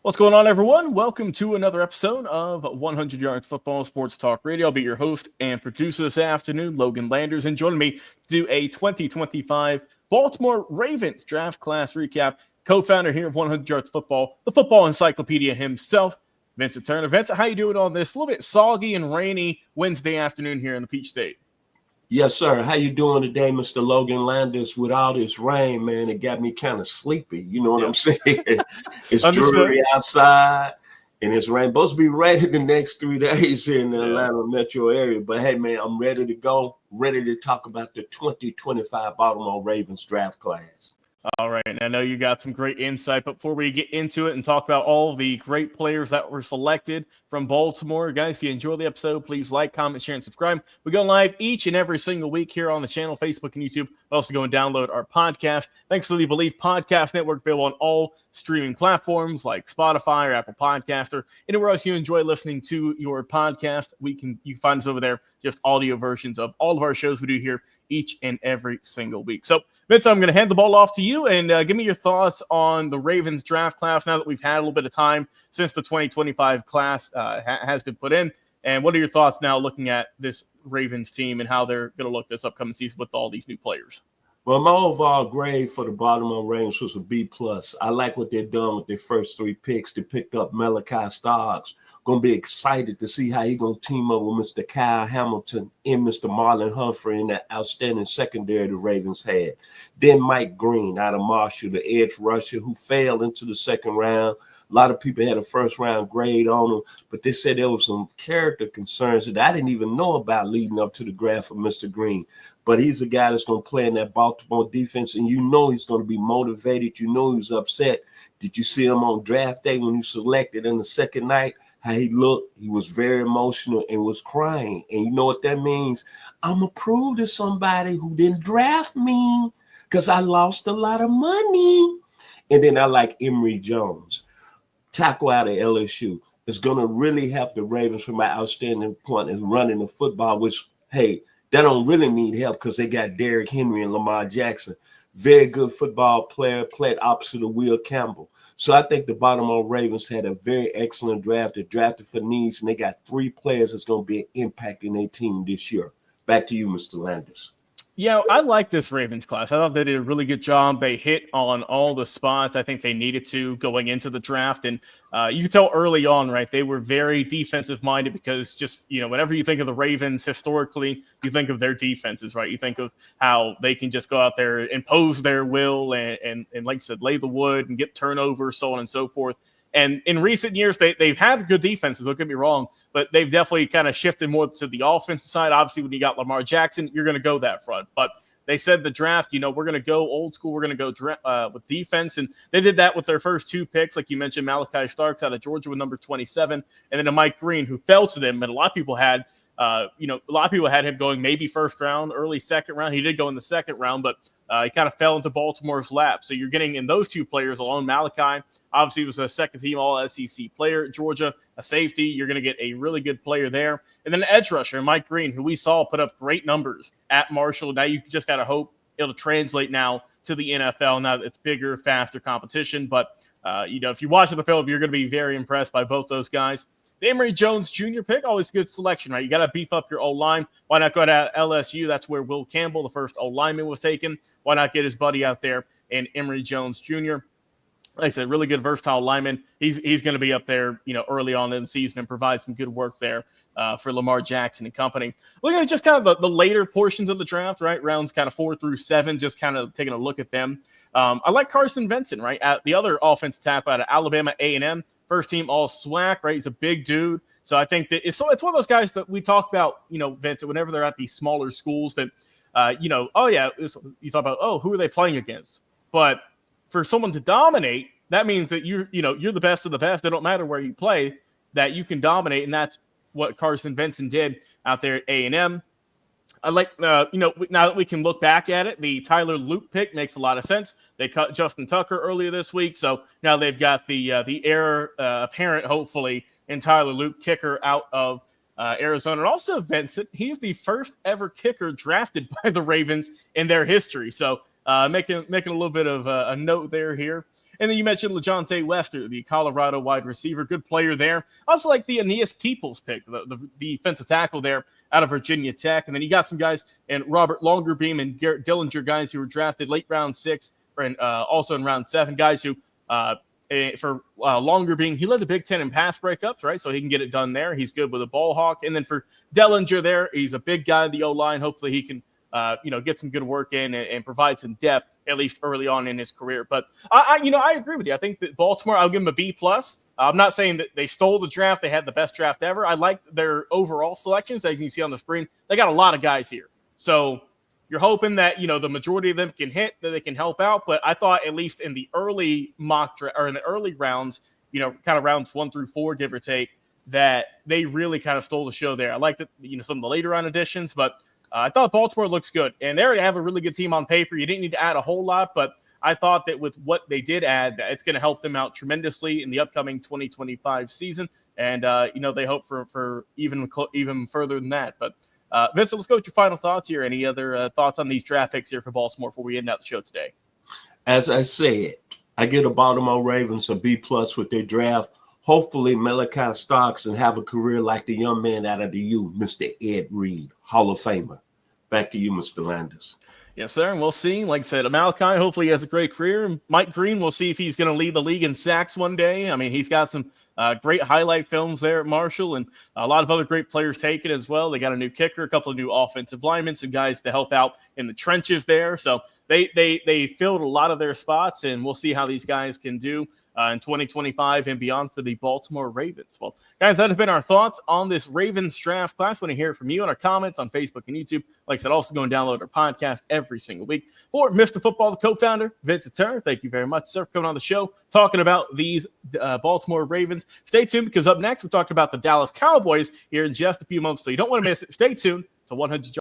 What's going on, everyone? Welcome to another episode of 100 Yards Football Sports Talk Radio. I'll be your host and producer this afternoon, Logan Landers, and joining me to do a 2025 Baltimore Ravens draft class recap, co-founder here of 100 Yards Football, the football encyclopedia himself, Vincent Turner. Vincent, how you doing on this a little bit soggy and rainy Wednesday afternoon here in the Peach State? Yes, sir. How you doing today, Mr. Logan Landers? With all this rain, man, it got me kind of sleepy. You know what I'm saying? It's dreary outside, and it's rain. Supposed to be rainy the next 3 days here in the Atlanta metro area. But hey, man, I'm ready to go. Ready to talk about the 2025 Baltimore Ravens draft class. All right, and I know you got some great insight, but before we get into it and talk about all the great players that were selected from Baltimore, guys, if you enjoy the episode, please like, comment, share, and subscribe. We go live each and every single week here on the channel, Facebook and YouTube. Also go and download our podcast. Thanks to the Believe Podcast Network, available on all streaming platforms like Spotify or Apple Podcast or anywhere else you enjoy listening to your podcast. You can find us over there, just audio versions of all of our shows we do here each and every single week. So, Vince, I'm going to hand the ball off to you and give me your thoughts on the Ravens draft class now that we've had a little bit of time since the 2025 class has been put in. And what are your thoughts now looking at this Ravens team and how they're going to look this upcoming season with all these new players? Well, my overall grade for the Baltimore Ravens was a B+. I like what they've done with their first 3 picks. They picked up Malachi Starks. Going to be excited to see how he's going to team up with Mr. Kyle Hamilton and Mr. Marlon Humphrey in that outstanding secondary the Ravens had. Then Mike Green out of Marshall, the edge rusher who fell into the second round. A lot of people had a first-round grade on him, but they said there was some character concerns that I didn't even know about leading up to the draft of Mr. Green. But he's a guy that's going to play in that Baltimore defense, and you know he's going to be motivated. You know he's upset. Did you see him on draft day when you selected in the second night? How he looked? He was very emotional and was crying. And you know what that means? I'm going to prove to somebody who didn't draft me because I lost a lot of money. And then I like Emory Jones, tackle out of LSU. It's going to really help the Ravens from my outstanding point in running the football, which, hey, they don't really need help because they got Derrick Henry and Lamar Jackson. Very good football player, played opposite of Will Campbell. So I think the Baltimore Ravens had a very excellent draft. They drafted for needs, and they got 3 players that's going to be an impact in their team this year. Back to you, Mr. Landers. Yeah, I like this Ravens class. I thought they did a really good job. They hit on all the spots I think they needed to going into the draft. And you could tell early on, right, they were very defensive-minded because just, whenever you think of the Ravens historically, you think of their defenses, right? You think of how they can just go out there, impose their will, and like I said, lay the wood and get turnovers, so on and so forth. And in recent years, they've had good defenses, don't get me wrong, but they've definitely kind of shifted more to the offensive side. Obviously, when you got Lamar Jackson, you're going to go that front. But they said the draft, we're going to go old school. We're going to go with defense. And they did that with their first 2 picks. Like you mentioned, Malachi Starks out of Georgia with number 27, and then a Mike Green who fell to them. And a lot of people had him going maybe first round, early second round. He did go in the second round, but he kind of fell into Baltimore's lap. So you're getting in those 2 players alone. Malachi, obviously, was a second-team All-SEC player at Georgia, a safety. You're going to get a really good player there. And then an edge rusher, Mike Green, who we saw put up great numbers at Marshall. Now you just got to hope it'll translate now to the NFL. Now it's bigger, faster competition. But, if you watch the film, you're going to be very impressed by both those guys. The Emory Jones Jr. pick, always a good selection, right? You got to beef up your O-line. Why not go to LSU? That's where Will Campbell, the first O-lineman, was taken. Why not get his buddy out there and Emory Jones Jr.? Like I said, really good versatile lineman. He's going to be up there, early on in the season and provide some good work there for Lamar Jackson and company. Looking at just kind of the later portions of the draft, right? Rounds kind of 4 through 7, just kind of taking a look at them. I like Carson Vincent, right? At the other offensive tackle out of Alabama A&M, first team all SWAC, right? He's a big dude. So I think that it's one of those guys that we talk about, Vincent, whenever they're at these smaller schools that, you talk about, who are they playing against? But for someone to dominate, that means that you're the best of the best. It don't matter where you play, that you can dominate, and that's what Carson Vincent did out there at A&M. I like, now that we can look back at it, the Tyler Luke pick makes a lot of sense. They cut Justin Tucker earlier this week, so now they've got the heir apparent, hopefully, in Tyler Luke, kicker out of Arizona. And also Vincent, he's the first ever kicker drafted by the Ravens in their history. So Making a little bit of a note here. And then you mentioned LeJohntay Wester, the Colorado wide receiver, good player there. Also like the Aeneas Peoples pick, the defensive tackle there out of Virginia Tech. And then you got some guys and Robert Longerbeam and Garrett Dillinger, guys who were drafted late round 6 and also in round 7, guys who for Longerbeam, he led the Big Ten in pass breakups, right? So he can get it done there. He's good with a ball hawk. And then for Dellinger there, he's a big guy in the O-line. Hopefully he can get some good work in and provide some depth, at least early on in his career. But I agree with you. I think that Baltimore, I'll give them a B+. I'm not saying that they stole the draft. They had the best draft ever. I like their overall selections. As you can see on the screen, they got a lot of guys here. So you're hoping that, the majority of them can hit, that they can help out. But I thought at least in the early mock draft or in the early rounds, kind of rounds 1 through 4, give or take, that they really kind of stole the show there. I liked it, some of the later round additions, but I thought Baltimore looks good, and they already have a really good team on paper. You didn't need to add a whole lot, but I thought that with what they did add, that it's going to help them out tremendously in the upcoming 2025 season. And, they hope for even further than that. But, Vincent, let's go with your final thoughts here. Any other thoughts on these draft picks here for Baltimore before we end out the show today? As I said, I give the Baltimore Ravens a B+ with their draft. Hopefully, Malachi Starks and have a career like the young man out of the U, Mr. Ed Reed, Hall of Famer. Back to you, Mr. Landers. Yes, sir, and we'll see. Like I said, Malachi, hopefully he has a great career. Mike Green, we'll see if he's going to lead the league in sacks one day. I mean, he's got some great highlight films there at Marshall, and a lot of other great players taken as well. They got a new kicker, a couple of new offensive linemen, some guys to help out in the trenches there. So they filled a lot of their spots, and we'll see how these guys can do in 2025 and beyond for the Baltimore Ravens. Well, guys, that has been our thoughts on this Ravens draft class. Want to hear from you in our comments on Facebook and YouTube. Like I said, also go and download our podcast every single week. For Mr. Football, the co-founder, Vincent Turner, thank you very much, sir, for coming on the show, talking about these Baltimore Ravens. Stay tuned, because up next, we're talking about the Dallas Cowboys here in just a few months, so you don't want to miss it. Stay tuned to 100